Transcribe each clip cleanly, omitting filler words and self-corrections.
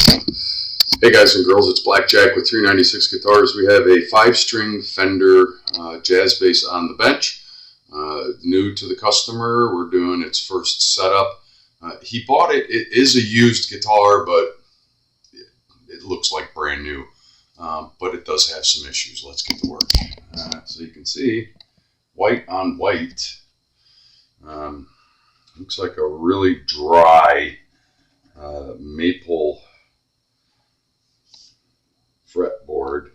Hey guys and girls, it's Blackjack with 396 Guitars. We have a 5-string Fender jazz bass on the bench. New to the customer. We're doing its first setup. He bought it. It is a used guitar, but it looks like brand new. But it does have some issues. Let's get to work. So you can see, white on white. Looks like a really dry maple fretboard.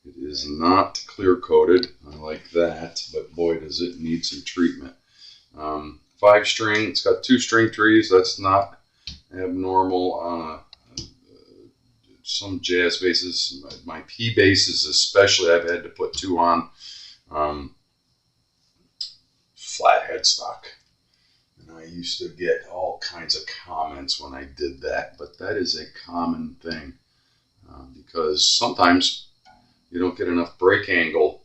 It is not clear coated. I like that, but boy does it need some treatment. 5-string, it's got 2 string trees. That's not abnormal on some jazz basses. My P basses especially, I've had to put 2 on. Flat headstock. And I used to get all kinds of comments when I did that, but that is a common thing. Because sometimes you don't get enough break angle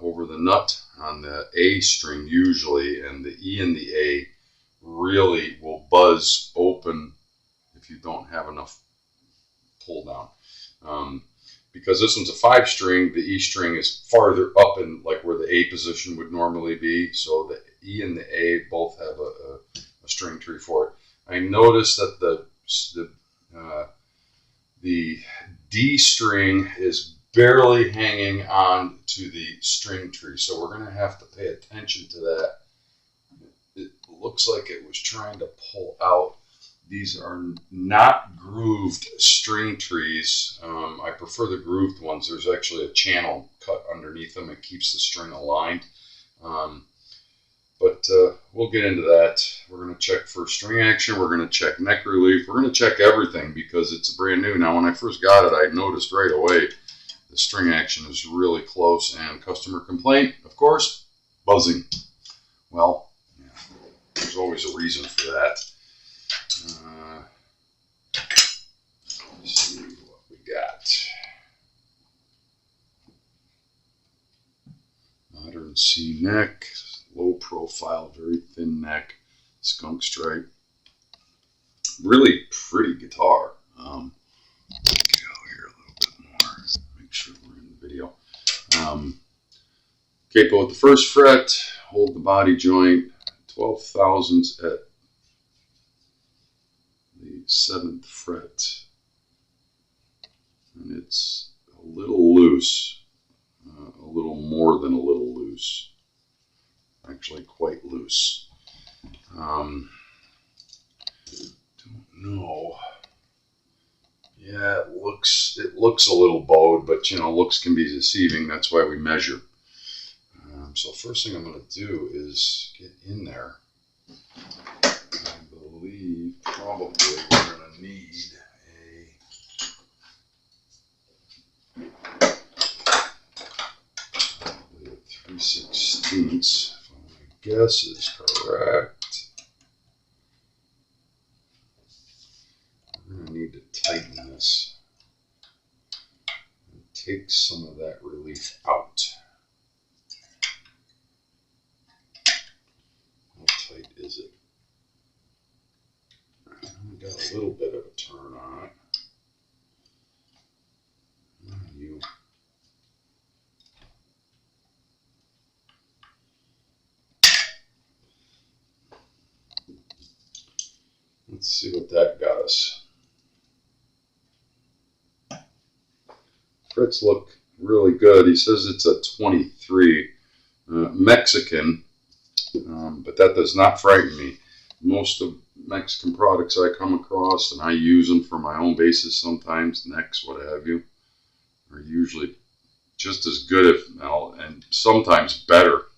over the nut on the A string usually, and the E and the A really will buzz open if you don't have enough pull down. Because this one's a 5-string, the E string is farther up in like where the A position would normally be, so the E and the A both have a string tree for it. I noticed that the D string is barely hanging on to the string tree, so we're going to have to pay attention to that. It looks like it was trying to pull out. These are not grooved string trees. I prefer the grooved ones. There's actually a channel cut underneath them. It keeps the string aligned. But we'll get into that. We're going to check for string action. We're going to check neck relief. We're going to check everything because it's brand new. Now, when I first got it, I noticed right away the string action is really close. And customer complaint, of course, buzzing. Well, yeah, there's always a reason for that. Let's see what we got. Modern C neck. Low profile, very thin neck, skunk stripe. Really pretty guitar. Get out here a little bit more. Make sure we're in the video. Capo at the 1st fret. Hold the body joint. 12 thousandths at the 7th fret. And it's a little loose. A little more than a little loose. Actually quite loose. Don't know. Yeah, it looks a little bowed, but you know, looks can be deceiving. That's why we measure. So first thing I'm going to do is get in there. I believe probably we're going to need a 3/16. Guess is correct. We're going to need to tighten this and take some of that relief out. How tight is it? I've got a little bit of a turn on it. Let's see what that got us. Frets look really good. He says it's a 23 Mexican, but that does not frighten me. Most of Mexican products I come across, and I use them for my own basses sometimes, necks, what have you, are usually just as good, if not, and sometimes better.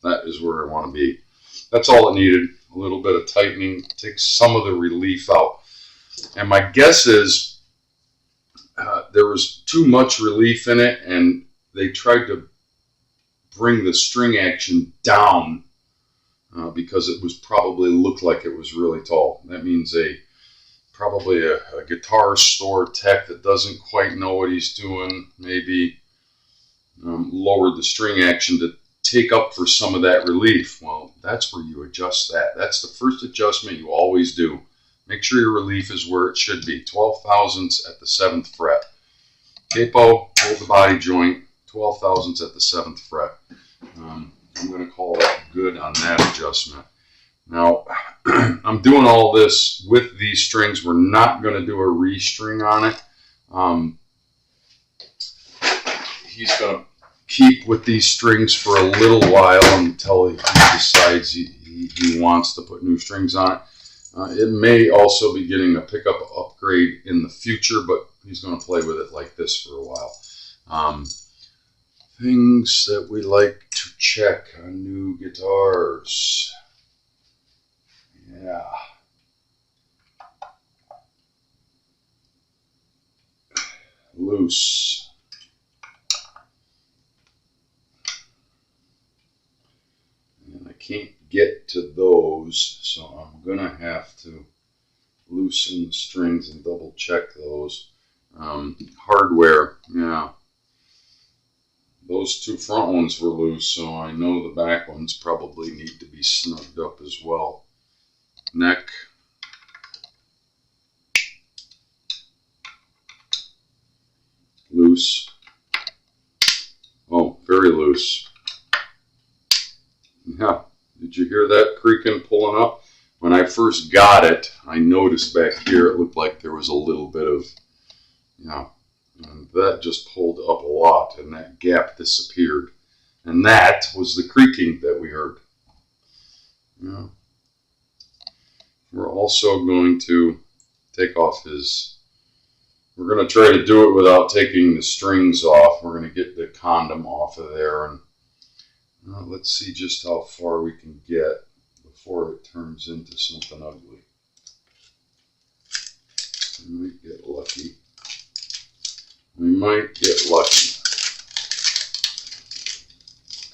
That is where I want to be. That's all it needed, a little bit of tightening, take some of the relief out. And my guess is there was too much relief in it, and they tried to bring the string action down because it was probably looked like it was really tall. That means probably a guitar store tech that doesn't quite know what he's doing, maybe lowered the string action to take up for some of that relief. Well, that's where you adjust that. That's the first adjustment you always do. Make sure your relief is where it should be, 12 thousandths at the 7th fret. Capo, hold the body joint, 12 thousandths at the 7th fret. I'm going to call that good on that adjustment. Now, I'm doing all this with these strings. We're not going to do a restring on it. He's going to keep with these strings for a little while until he decides he wants to put new strings on it. It may also be getting a pickup upgrade in the future, but he's going to play with it like this for a while. Things that we like to check on new guitars. Yeah. Loose. And I can't get to those, so I'm going to have to loosen the strings and double check those. Hardware, yeah. Those two front ones were loose, so I know the back ones probably need to be snugged up as well. Neck. Loose. Oh, very loose. Yeah, did you hear that creaking pulling up? When I first got it, I noticed back here it looked like there was a little bit of, and that just pulled up a lot, and that gap disappeared. And that was the creaking that we heard. Yeah. We're also going to take off we're going to try to do it without taking the strings off. We're going to get the condom off of there, and let's see just how far we can get before it turns into something ugly. We might get lucky. We might get lucky,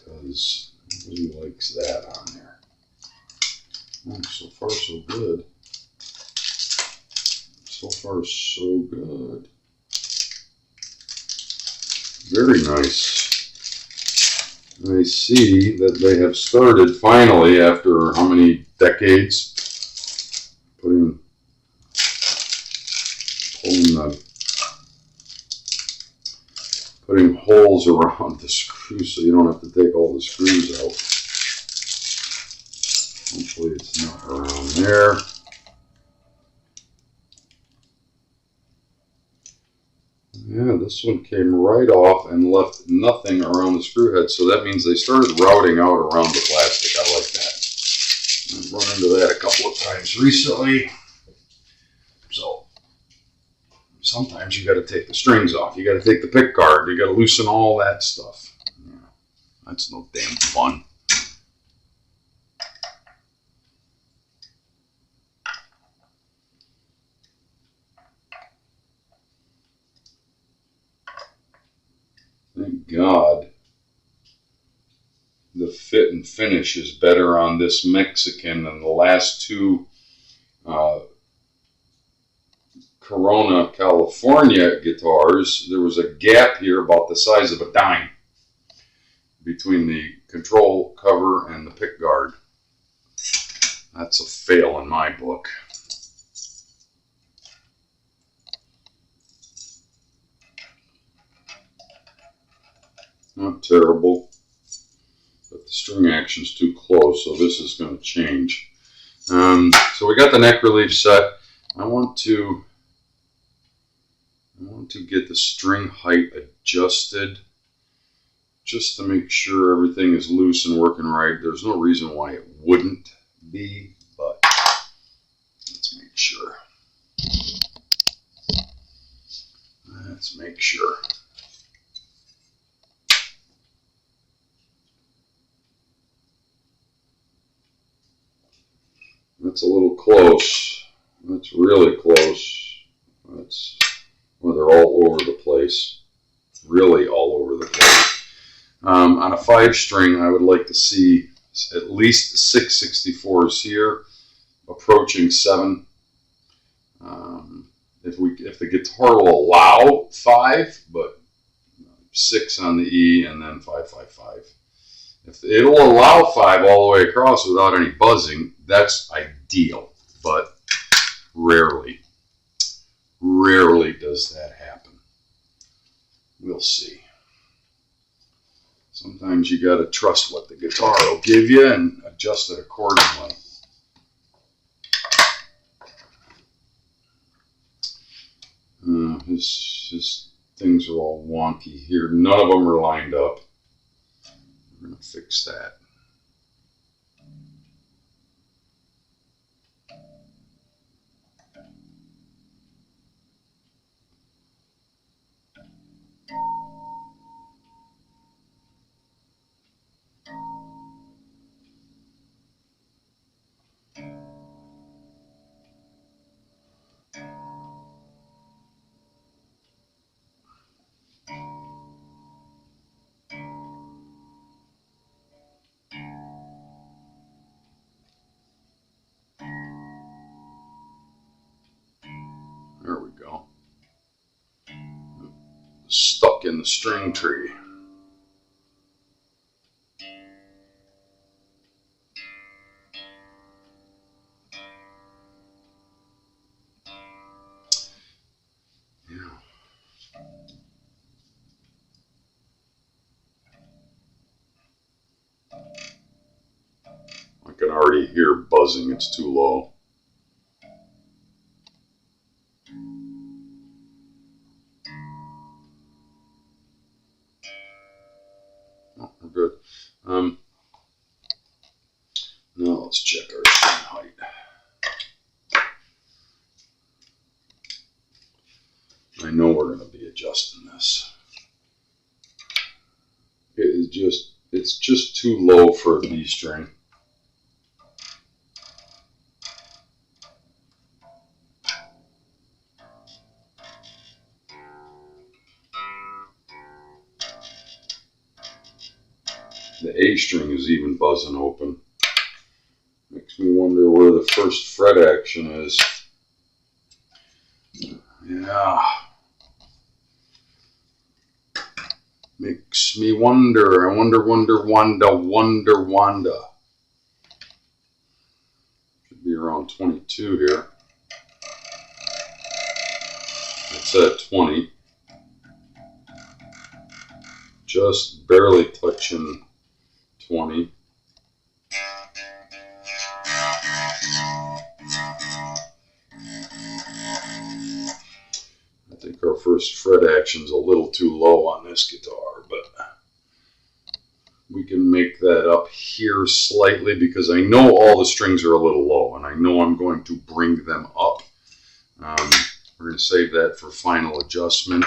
because nobody likes that on there. Oh, so far so good. So far so good. Very nice. I see that they have started finally, after how many decades, putting holes around the screws so you don't have to take all the screws out. Hopefully it's not around there. Yeah, this one came right off and left nothing around the screw head, so that means they started routing out around the plastic. I like that. I've run into that a couple of times recently. So sometimes you got to take the strings off. You got to take the pick guard. You got to loosen all that stuff. Yeah, that's no damn fun. Thank God the fit and finish is better on this Mexican than the last two Corona California guitars. There was a gap here about the size of a dime between the control cover and the pick guard. That's a fail in my book. Not terrible, but the string action's too close, so this is going to change. So we got the neck relief set. I want to get the string height adjusted just to make sure everything is loose and working right. There's no reason why it wouldn't be, but let's make sure. Let's make sure. That's a little close. That's really close. Well, they're all over the place. Really all over the place. On a 5-string, I would like to see at least 6 64s here, approaching 7. If the guitar will allow 5, but 6 on the E and then 5 5 5. If it'll allow 5 all the way across without any buzzing, that's ideal. But rarely does that happen. We'll see. Sometimes you got to trust what the guitar will give you and adjust it accordingly. His things are all wonky here. None of them are lined up. We're going to fix that. There we go. Stuck in the string tree. I can already hear buzzing. It's too low. Oh, we're good. Now let's check our string height. I know we're going to be adjusting this. It's just too low for a B string. The A string is even buzzing open. Makes me wonder where the first fret action is. Yeah. Makes me wonder. I wonder. Should be around 22 here. It's at 20. Just barely touching 20. I think our first fret action's a little too low on this guitar, but we can make that up here slightly because I know all the strings are a little low and I know I'm going to bring them up. We're going to save that for final adjustment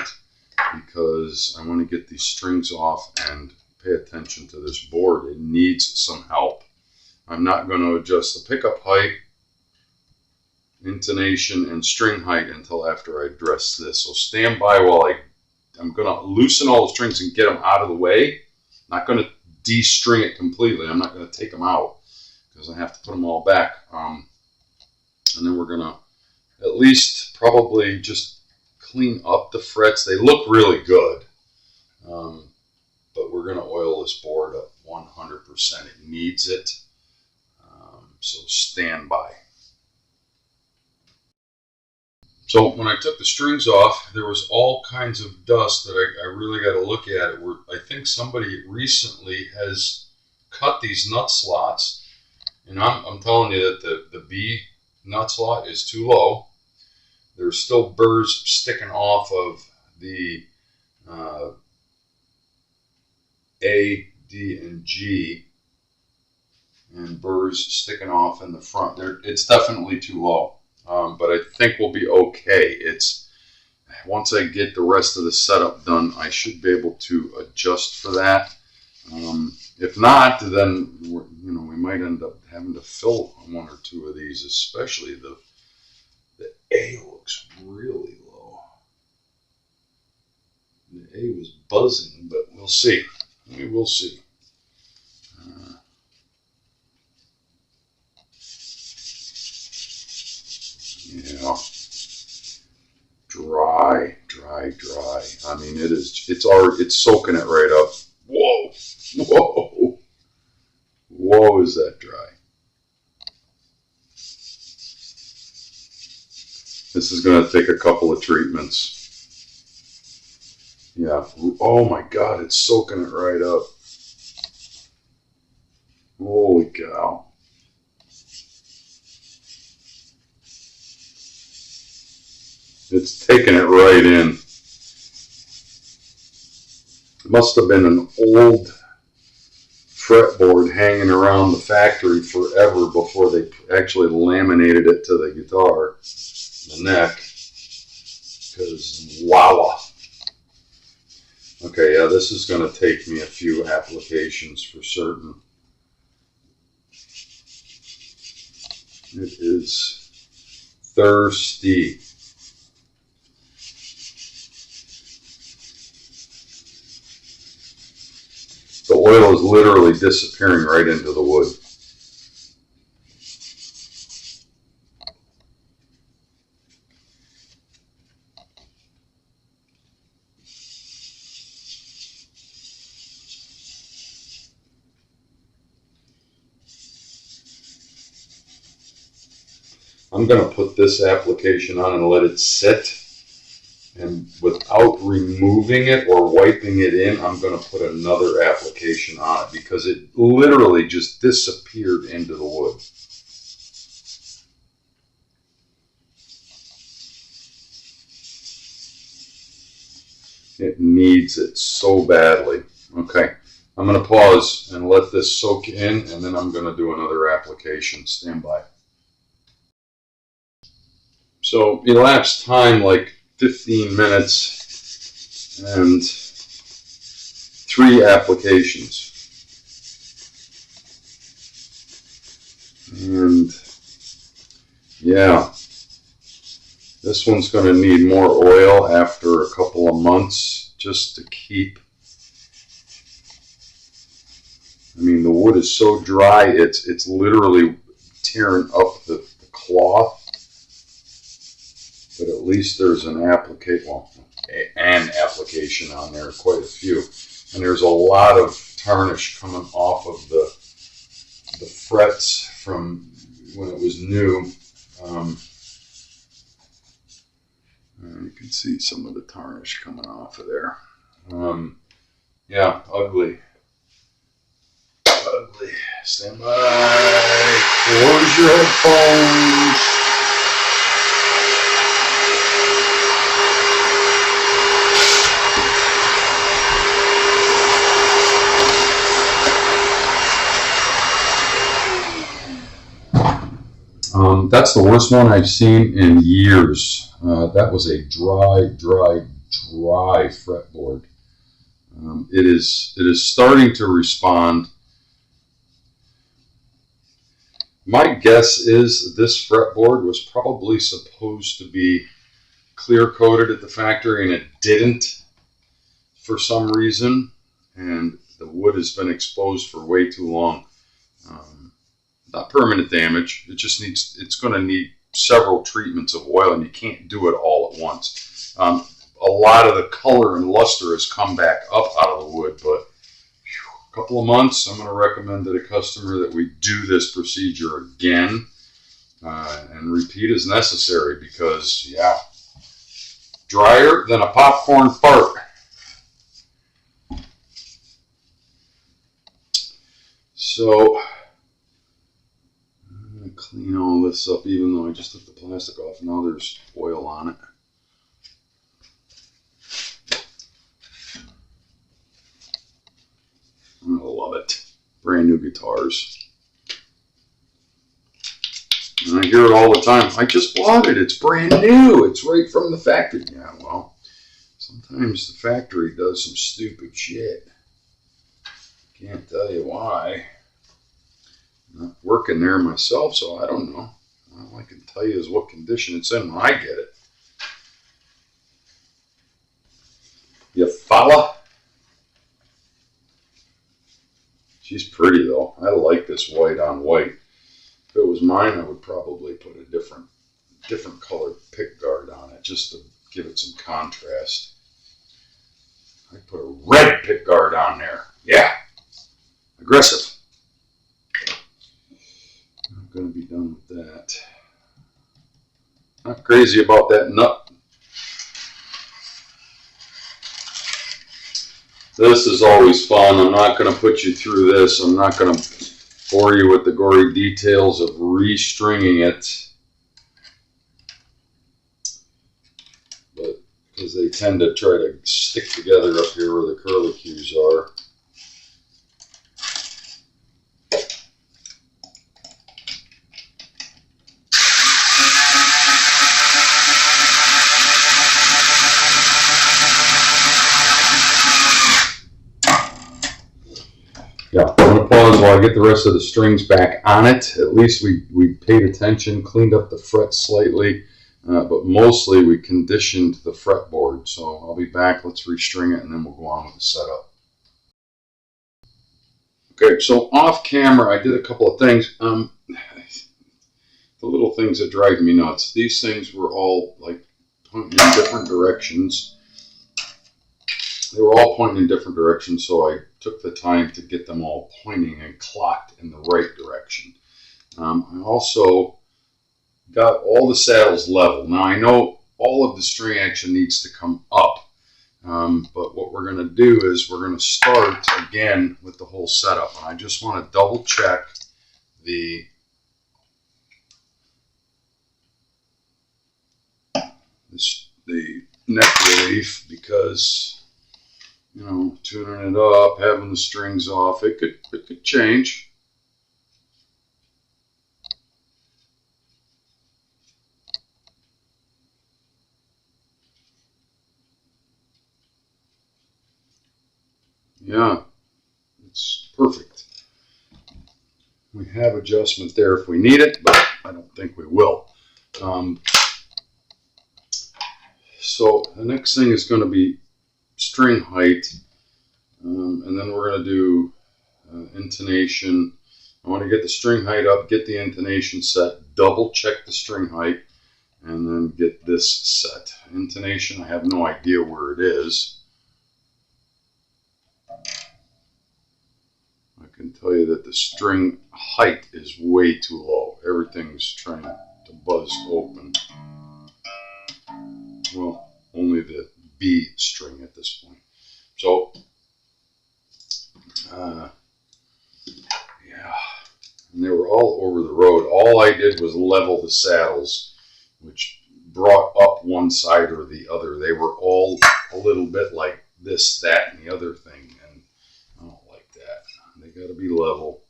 because I want to get these strings off and pay attention to this board. It needs some help. I'm not going to adjust the pickup height, intonation, and string height until after I address this. So stand by while I'm going to loosen all the strings and get them out of the way. Not going to de-string it completely. I'm not going to take them out because I have to put them all back. And then we're going to at least probably just clean up the frets. They look really good. But we're going to oil this board up 100%. It needs it. So stand by. So when I took the strings off, there was all kinds of dust that I really got to look at. I think somebody recently has cut these nut slots. And I'm telling you that the B nut slot is too low. There's still burrs sticking off of the A, D, and G, and burrs sticking off in the front. It's definitely too low, but I think we'll be okay. Once I get the rest of the setup done, I should be able to adjust for that. If not, then we might end up having to fill one or two of these, especially the A looks really low. The A was buzzing, but we'll see. We will see. Yeah. Dry. I mean, it's soaking it right up. Whoa. Oh, is that dry? This is going to take a couple of treatments. Yeah. Oh my God, it's soaking it right up. Holy cow. It's taking it right in. It must have been an old fretboard hanging around the factory forever before they actually laminated it to the guitar, the neck, because voila. Okay, yeah, this is going to take me a few applications for certain. It is thirsty. The oil is literally disappearing right into the wood. I'm going to put this application on and let it sit. And without removing it or wiping it in, I'm going to put another application on it because it literally just disappeared into the wood. It needs it so badly. Okay, I'm going to pause and let this soak in, and then I'm going to do another application. Stand by. So elapsed time like 15 minutes and 3 applications. And yeah, this one's going to need more oil after a couple of months just to keep. I mean, the wood is so dry, it's literally tearing up the cloth. But at least there's an application on there, quite a few. And there's a lot of tarnish coming off of the frets from when it was new. You can see some of the tarnish coming off of there. Yeah, ugly. Ugly. Stand by. Close your headphones. That's the worst one I've seen in years. That was a dry fretboard. It is starting to respond. My guess is this fretboard was probably supposed to be clear coated at the factory and it didn't for some reason, and the wood has been exposed for way too long. Not permanent damage. It's going to need several treatments of oil, and you can't do it all at once. A lot of the color and luster has come back up out of the wood, but a couple of months, I'm going to recommend to the customer that we do this procedure again and repeat as necessary because, yeah, drier than a popcorn fart. So I'm going to clean all this up, even though I just took the plastic off. Now there's oil on it. I love it. Brand new guitars. And I hear it all the time. I just bought it. It's brand new. It's right from the factory. Yeah, well, sometimes the factory does some stupid shit. Can't tell you why. I'm not working there myself, so I don't know. All I can tell you is what condition it's in when I get it. You follow? She's pretty though. I like this white on white. If it was mine, I would probably put a different colored pick guard on it just to give it some contrast. I'd put a red pick guard on there. Yeah. Aggressive. I'm going to be done with that. Not crazy about that nut. This is always fun. I'm not going to put you through this. I'm not going to bore you with the gory details of restringing it. But because they tend to try to stick together up here where the curlicues are. Yeah, I'm going to pause while I get the rest of the strings back on it. At least we paid attention, cleaned up the frets slightly, but mostly we conditioned the fretboard. So I'll be back, let's restring it, and then we'll go on with the setup. Okay, so off camera I did a couple of things. The little things that drive me nuts. These things were all like pointing in different directions. They were all pointing in different directions, so I took the time to get them all pointing and clocked in the right direction. I also got all the saddles level. Now I know all of the string action needs to come up, but what we're going to do is we're going to start again with the whole setup. And I just want to double check the neck relief, because you know, tuning it up, having the strings off, it could change. Yeah, it's perfect. We have adjustment there if we need it, but I don't think we will. So the next thing is going to be string height, and then we're going to do intonation. I want to get the string height up, get the intonation set, double check the string height, and then get this set. Intonation, I have no idea where it is. I can tell you that the string height is way too low. Everything's trying to buzz open. Well, only the B string at this point. So, yeah, and they were all over the road. All I did was level the saddles, which brought up one side or the other. They were all a little bit like this, that, and the other thing, and I don't like that. They got to be level.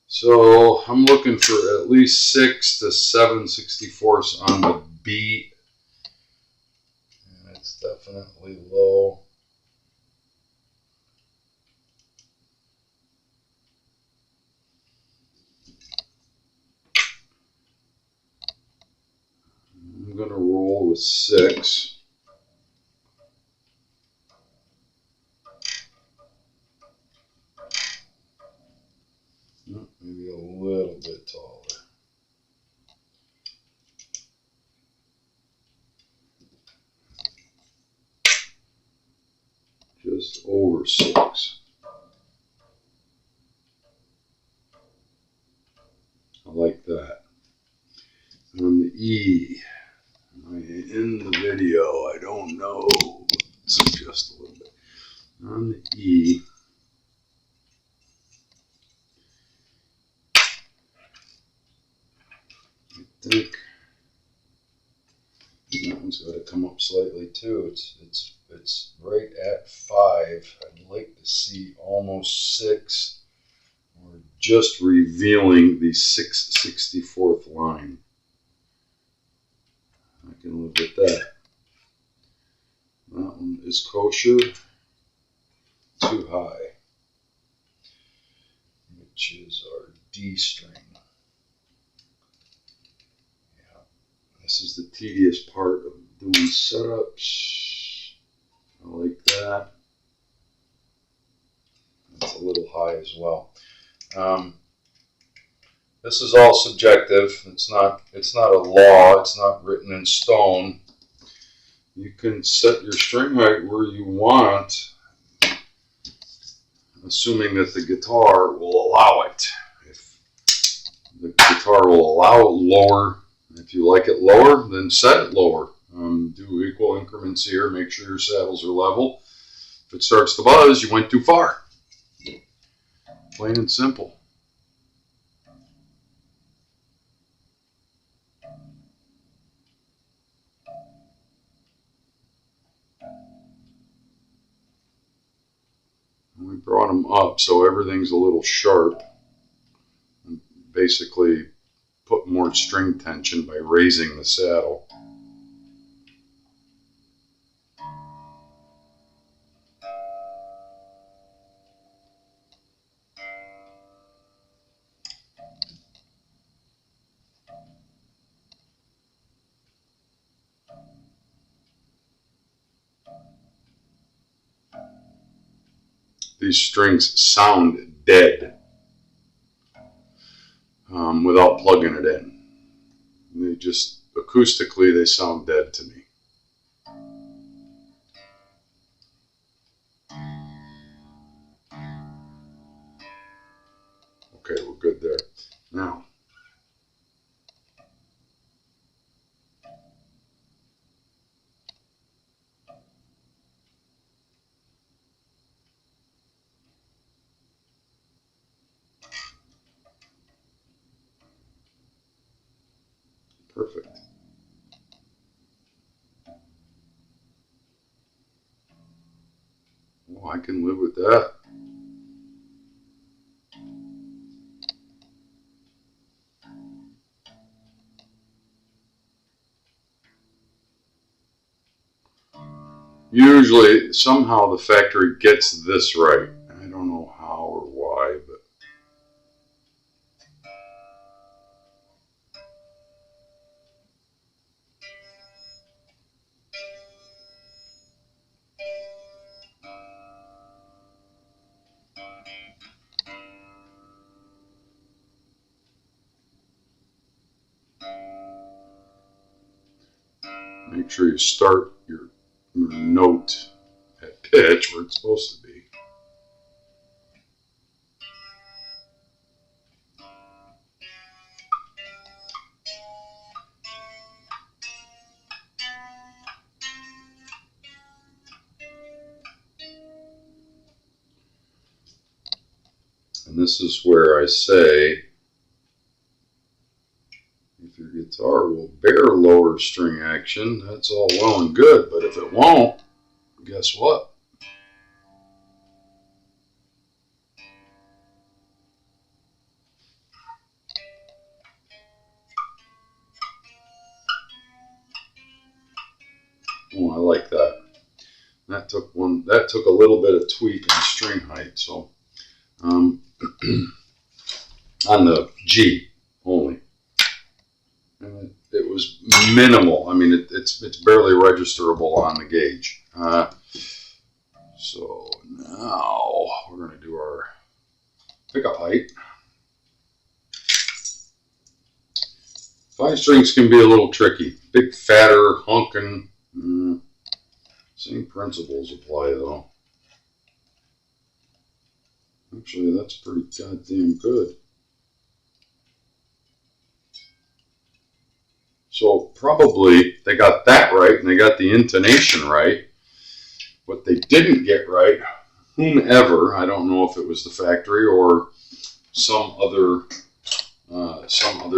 So I'm looking for at least 6 to 7 64ths on the B. And it's definitely low. I'm going to roll with 6. Maybe a little bit taller. Just over 6. I like that. On the E, am I in the video? I don't know. Let's adjust a little bit. On the E, I think that one's got to come up slightly too. It's right at 5. I'd like to see almost 6. We're just revealing the 6 64th line. I can live with that. That one is kosher. Too high, which is our D string. Yeah, this is the tedious part of doing setups. I like that. That's a little high as well. This is all subjective. It's not a law. It's not written in stone. You can set your string height where you want, assuming that the guitar will allow it. If the guitar will allow lower. If you like it lower, then set it lower. Do equal increments here. Make sure your saddles are level. If it starts to buzz, you went too far. Plain and simple. We brought them up so everything's a little sharp. And basically put more string tension by raising the saddle. These strings sound dead without plugging it in. They just, acoustically, they sound dead to me. Okay, we're good there. Now, perfect. Oh, I can live with that. Usually, somehow the factory gets this right. I don't know how or why, but make sure you start your note at pitch where it's supposed to be. And this is where I say, if your guitar will bear lower string action, that's all well and good, but if it won't, guess what? Oh, I like that. That took a little bit of tweak in string height, so on the G only. And it was minimal. I mean, it's barely registerable on the gauge. So now we're going to do our pickup height. 5 strings can be a little tricky. Big, fatter, honking. Same principles apply though. Actually, that's pretty goddamn good. So probably they got that right and they got the intonation right. What they didn't get right, whomever, I don't know if it was the factory or some other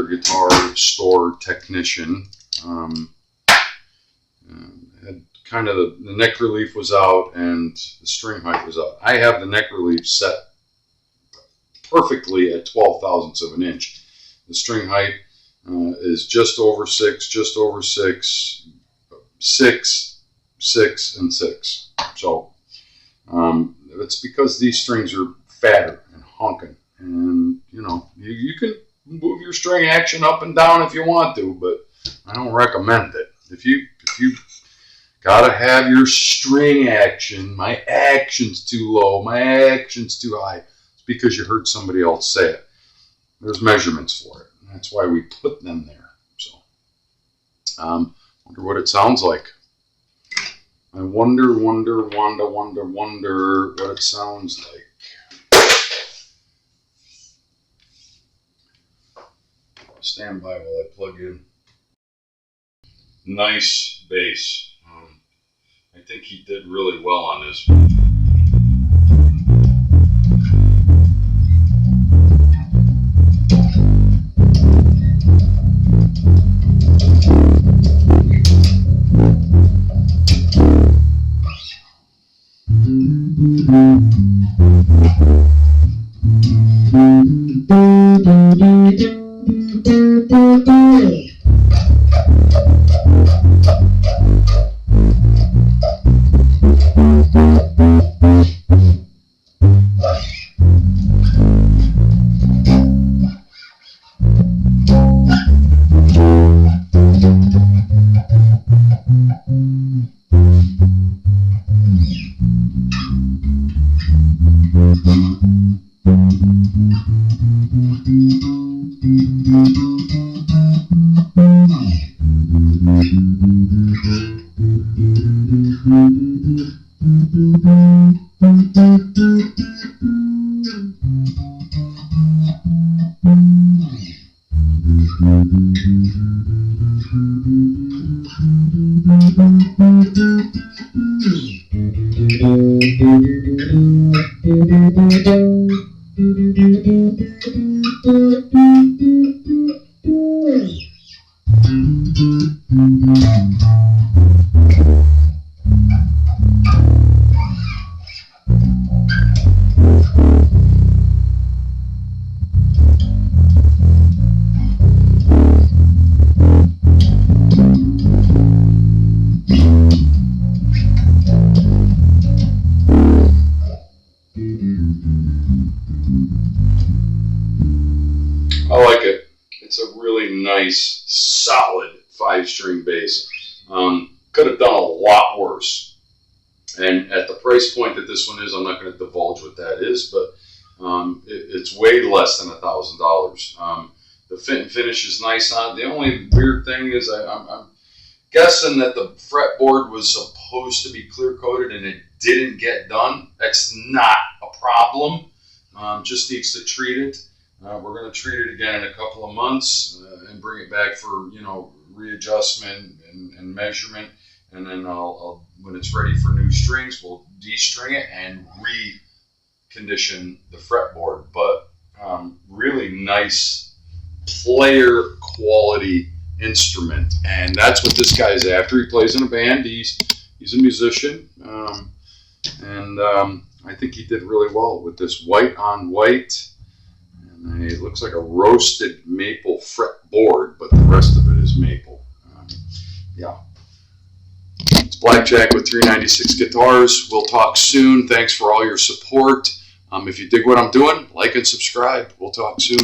guitar store technician, had kind of the neck relief was out and the string height was out. I have the neck relief set perfectly at 12 thousandths of an inch. The string height is just over 6, 6, 6, and 6. So it's because these strings are fatter and honking, and you know you can move your string action up and down if you want to, but I don't recommend it. If you gotta have your string action, my action's too low, my action's too high, it's because you heard somebody else say it. There's measurements for it. That's why we put them there. So, wonder what it sounds like. I wonder what it sounds like. stand by while I plug in. Nice bass. I think he did really well on this. I like it. It's a really nice, solid 5-string bass. Could have done a lot worse. And at the price point that this one is, I'm not going to divulge what that is, but it's way less than $1,000. The fit and finish is nice on it. The only weird thing is I'm guessing that the fretboard was supposed to be clear coated and it didn't get done. That's not a problem. Just needs to treat it. We're going to treat it again in a couple of months and bring it back for, readjustment and measurement. And then I'll when it's ready for new strings, we'll de-string it and recondition the fretboard. But really nice player quality instrument, and that's what this guy's after. He plays in a band. He's a musician, and I think he did really well with this white on white. It looks like a roasted maple fretboard, but the rest of it is maple. Yeah. It's Blackjack with 396 Guitars. We'll talk soon. Thanks for all your support. If you dig what I'm doing, like and subscribe. We'll talk soon.